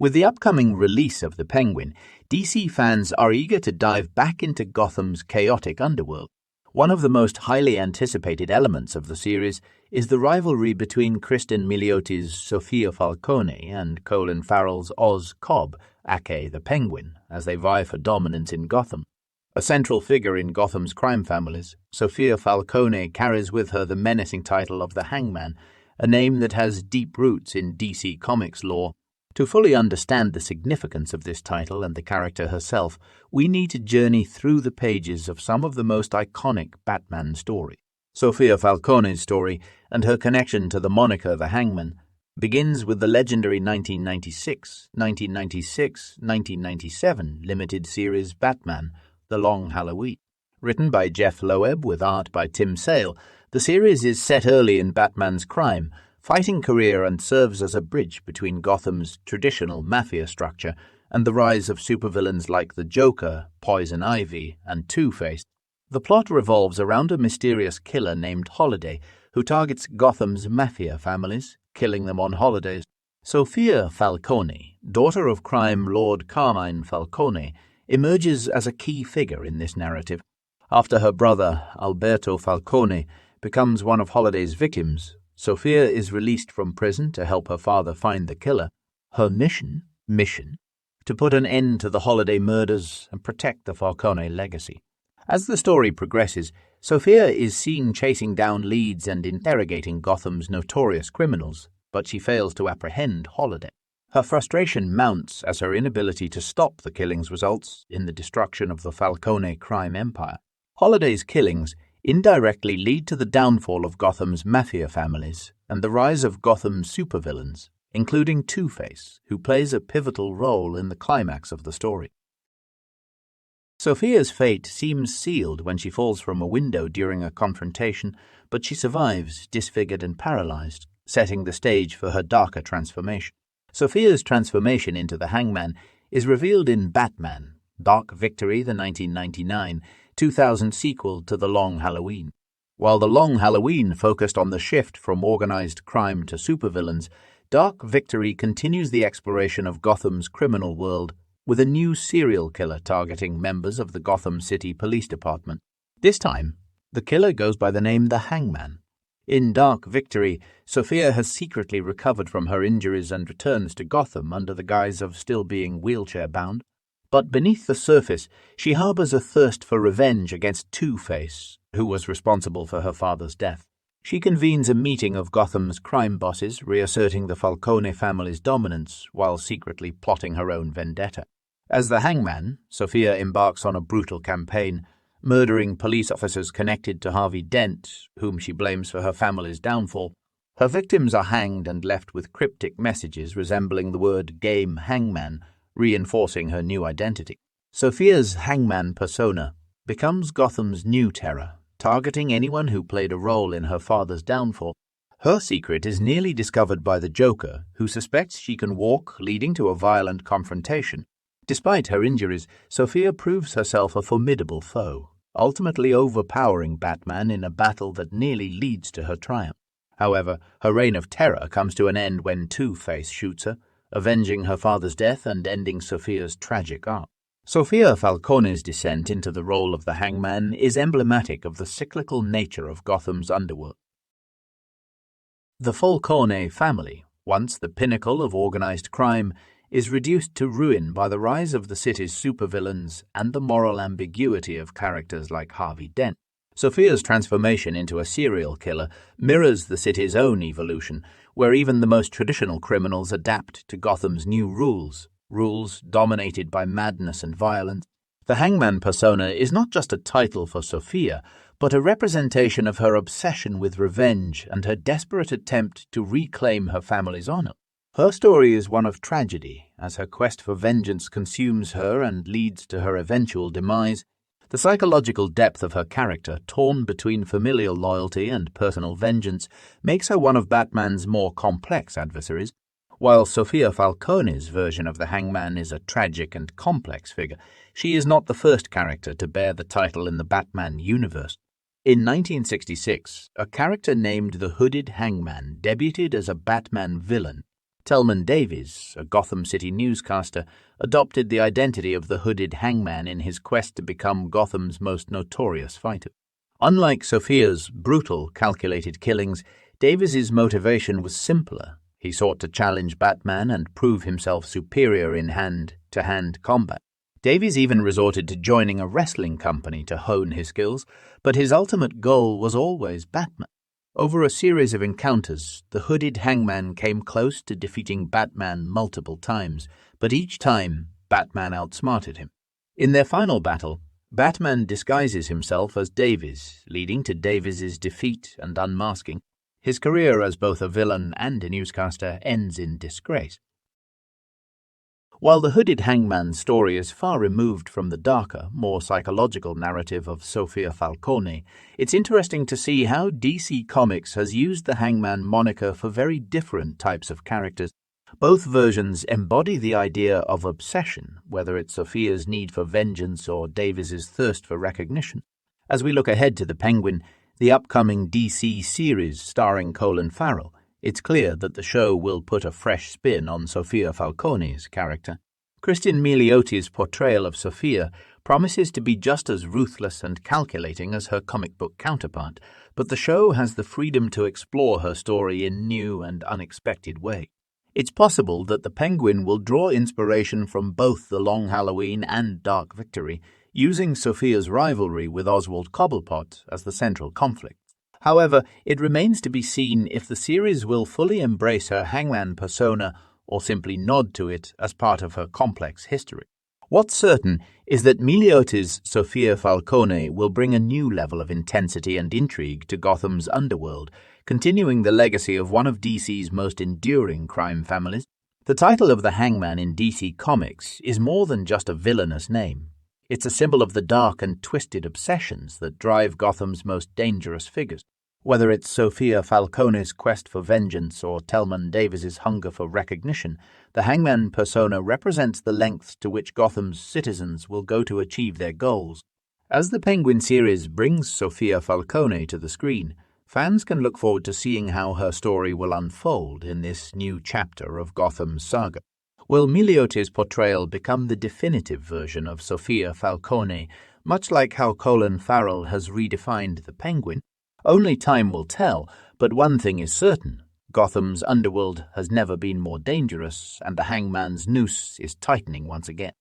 With the upcoming release of The Penguin, DC fans are eager to dive back into Gotham's chaotic underworld. One of the most highly anticipated elements of the series is the rivalry between Kristen Miliotti's Sofia Falcone and Colin Farrell's Oz Cobb, aka the Penguin, as they vie for dominance in Gotham. A central figure in Gotham's crime families, Sofia Falcone carries with her the menacing title of the Hangman, a name that has deep roots in DC Comics lore. To fully understand the significance of this title and the character herself, we need to journey through the pages of some of the most iconic Batman stories. Sofia Falcone's story, and her connection to the moniker the Hangman, begins with the legendary 1996, 1996, 1997 limited series Batman, The Long Halloween. Written by Jeff Loeb with art by Tim Sale, the series is set early in Batman's fighting career and serves as a bridge between Gotham's traditional mafia structure and the rise of supervillains like the Joker, Poison Ivy, and Two-Face. The plot revolves around a mysterious killer named Holiday who targets Gotham's mafia families, killing them on holidays. Sofia Falcone, daughter of crime lord Carmine Falcone, emerges as a key figure in this narrative. After her brother, Alberto Falcone, becomes one of Holiday's victims, Sophia is released from prison to help her father find the killer. Her mission, to put an end to the Holiday murders and protect the Falcone legacy. As the story progresses, Sophia is seen chasing down leads and interrogating Gotham's notorious criminals, but she fails to apprehend Holiday. Her frustration mounts as her inability to stop the killings results in the destruction of the Falcone crime empire. Holiday's killings indirectly lead to the downfall of Gotham's mafia families and the rise of Gotham's supervillains, including Two-Face, who plays a pivotal role in the climax of the story. Sophia's fate seems sealed when she falls from a window during a confrontation, but she survives, disfigured and paralyzed, setting the stage for her darker transformation. Sophia's transformation into the Hangman is revealed in Batman, Dark Victory, the 1999 2000 sequel to The Long Halloween. While The Long Halloween focused on the shift from organized crime to supervillains, Dark Victory continues the exploration of Gotham's criminal world with a new serial killer targeting members of the Gotham City Police Department. This time, the killer goes by the name the Hangman. In Dark Victory, Sophia has secretly recovered from her injuries and returns to Gotham under the guise of still being wheelchair-bound. But beneath the surface, she harbors a thirst for revenge against Two-Face, who was responsible for her father's death. She convenes a meeting of Gotham's crime bosses, reasserting the Falcone family's dominance while secretly plotting her own vendetta. As the Hangman, Sophia embarks on a brutal campaign, murdering police officers connected to Harvey Dent, whom she blames for her family's downfall. Her victims are hanged and left with cryptic messages resembling the word game hangman, reinforcing her new identity. Sophia's Hangman persona becomes Gotham's new terror, targeting anyone who played a role in her father's downfall. Her secret is nearly discovered by the Joker, who suspects she can walk, leading to a violent confrontation. Despite her injuries, Sophia proves herself a formidable foe, ultimately overpowering Batman in a battle that nearly leads to her triumph. However, her reign of terror comes to an end when Two-Face shoots her, avenging her father's death and ending Sophia's tragic arc. Sofia Falcone's descent into the role of the Hangman is emblematic of the cyclical nature of Gotham's underworld. The Falcone family, once the pinnacle of organized crime, is reduced to ruin by the rise of the city's supervillains and the moral ambiguity of characters like Harvey Dent. Sophia's transformation into a serial killer mirrors the city's own evolution, where even the most traditional criminals adapt to Gotham's new rules dominated by madness and violence. The Hangman persona is not just a title for Sophia, but a representation of her obsession with revenge and her desperate attempt to reclaim her family's honor. Her story is one of tragedy, as her quest for vengeance consumes her and leads to her eventual demise. The psychological depth of her character, torn between familial loyalty and personal vengeance, makes her one of Batman's more complex adversaries. While Sofia Falcone's version of the Hangman is a tragic and complex figure, she is not the first character to bear the title in the Batman universe. In 1966, a character named the Hooded Hangman debuted as a Batman villain, Telman Davies, a Gotham City newscaster, adopted the identity of the Hooded Hangman in his quest to become Gotham's most notorious fighter. Unlike Sophia's brutal, calculated killings, Davies's motivation was simpler. He sought to challenge Batman and prove himself superior in hand-to-hand combat. Davies even resorted to joining a wrestling company to hone his skills, but his ultimate goal was always Batman. Over a series of encounters, the Hooded Hangman came close to defeating Batman multiple times, but each time, Batman outsmarted him. In their final battle, Batman disguises himself as Davies, leading to Davies's defeat and unmasking. His career as both a villain and a newscaster ends in disgrace. While the Hooded Hangman story is far removed from the darker, more psychological narrative of Sofia Falcone, it's interesting to see how DC Comics has used the Hangman moniker for very different types of characters. Both versions embody the idea of obsession, whether it's Sophia's need for vengeance or Davies's thirst for recognition. As we look ahead to the Penguin, the upcoming DC series starring Colin Farrell, it's clear that the show will put a fresh spin on Sofia Falcone's character. Christian Miliotti's portrayal of Sophia promises to be just as ruthless and calculating as her comic book counterpart, but the show has the freedom to explore her story in new and unexpected ways. It's possible that the Penguin will draw inspiration from both The Long Halloween and Dark Victory, using Sophia's rivalry with Oswald Cobblepot as the central conflict. However, it remains to be seen if the series will fully embrace her Hangman persona or simply nod to it as part of her complex history. What's certain is that Miliotti's Sofia Falcone will bring a new level of intensity and intrigue to Gotham's underworld, continuing the legacy of one of DC's most enduring crime families. The title of the Hangman in DC Comics is more than just a villainous name. It's a symbol of the dark and twisted obsessions that drive Gotham's most dangerous figures. Whether it's Sofia Falcone's quest for vengeance or Telman Davies's hunger for recognition, the Hangman persona represents the lengths to which Gotham's citizens will go to achieve their goals. As the Penguin series brings Sofia Falcone to the screen, fans can look forward to seeing how her story will unfold in this new chapter of Gotham's saga. Will Miliotti's portrayal become the definitive version of Sofia Falcone, much like how Colin Farrell has redefined the Penguin? Only time will tell, but one thing is certain. Gotham's underworld has never been more dangerous, and the Hangman's noose is tightening once again.